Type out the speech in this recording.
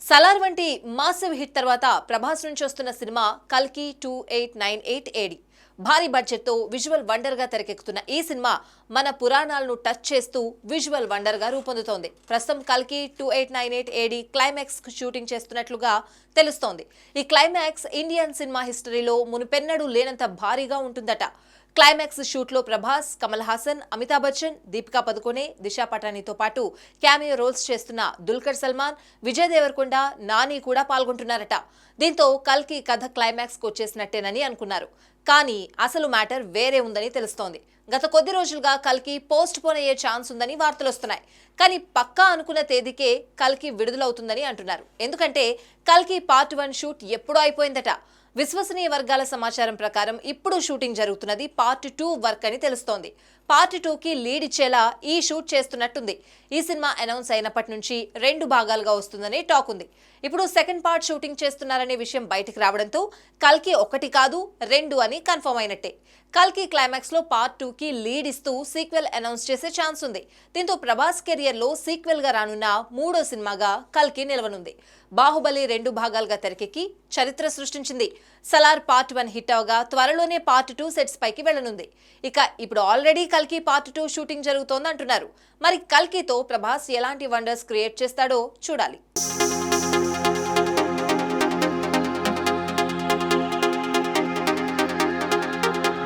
సలార్ వంటి massive hit తర్వాత ప్రభాస్ నుంచి వస్తున్న సినిమా కల్కి 2898 ఏడి. భారీ బడ్జెట్ తో విజువల్ వండర్ గా తెరకెక్కుతున్న ఈ సినిమా మన పురాణాలను టచ్ చేస్తూ విజువల్ వండర్ గా రూపొందుతోంది. ప్రస్తుతం కల్కి 2898 ఏడి క్లైమాక్స్ షూటింగ్ చేస్తున్నట్లుగా తెలుస్తోంది. ఈ క్లైమాక్స్ ఇండియన్ సినిమా హిస్టరీలో మునుపెన్నడూ లేనంత భారీగా ఉంటుందట. క్లైమాక్స్ షూట్ లో ప్రభాస్, కమల్ హాసన్, అమితాబ్ బచ్చన్, దీపికా పదుకొనే, దిశా పటానీతో పాటు క్యామియో రోల్స్ చేస్తున్న దుల్కర్ సల్మాన్, విజయ్ దేవరకొండ, నాని కూడా పాల్గొంటున్నారట. దీంతో కల్కి కథ క్లైమాక్స్ కు వచ్చేసినట్టేనని అనుకున్నారు. కానీ అసలు మ్యాటర్ వేరే ఉందని తెలుస్తోంది. గత కొద్ది రోజులుగా కల్కి పోస్ట్ పోన్ అయ్యే ఛాన్స్ ఉందని వార్తలు వస్తున్నాయి. కానీ పక్కా అనుకున్న తేదీకే కల్కి విడుదలవుతుందని అంటున్నారు. ఎందుకంటే కల్కి పార్ట్ 1 షూట్ ఎప్పుడో అయిపోయిందట. విశ్వసనీయ వర్గాల సమాచారం ప్రకారం ఇప్పుడు షూటింగ్ జరుగుతున్నది పార్ట్ 2 వర్క్ అని తెలుస్తోంది. పార్ట్ 2కి లీడ్ ఇచ్చేలా ఈ షూట్ చేస్తున్నట్టుంది. ఈ సినిమా అనౌన్స్ అయినప్పటి నుంచి 2 భాగాలుగా వస్తుందని టాక్ ఉంది. ఇప్పుడు సెకండ్ పార్ట్ షూటింగ్ చేస్తున్నారనే విషయం బయటికి రావడంతో కల్కి 1 కాదు 2 అని కన్ఫర్మ్ అయినట్టే. కల్కి క్లైమాక్స్ లో పార్ట్ 2కి లీడ్ ఇస్తూ సీక్వెల్ అనౌన్స్ చేసే ఛాన్స్ ఉంది. దీంతో ప్రభాస్ కెరియర్ లో సీక్వెల్ గా రానున్న 3వ సినిమాగా కల్కి నిలవనుంది. బాహుబలి 2 భాగాలుగా తెరకెక్కి చరిత్ర సృష్టించింది. సలార్ పార్ట్ 1 హిట్ అవగా త్వరలోనే పార్ట్ 2 సెట్స్ పైకి వెళ్లనుంది. ఇక ఇప్పుడు ఆల్రెడీ కల్కి పార్ట్ 2 షూటింగ్ జరుగుతోంది అంటున్నారు. మరి కల్కితో ప్రభాస్ ఎలాంటి వండర్స్ క్రియేట్ చేస్తాడో చూడాలి.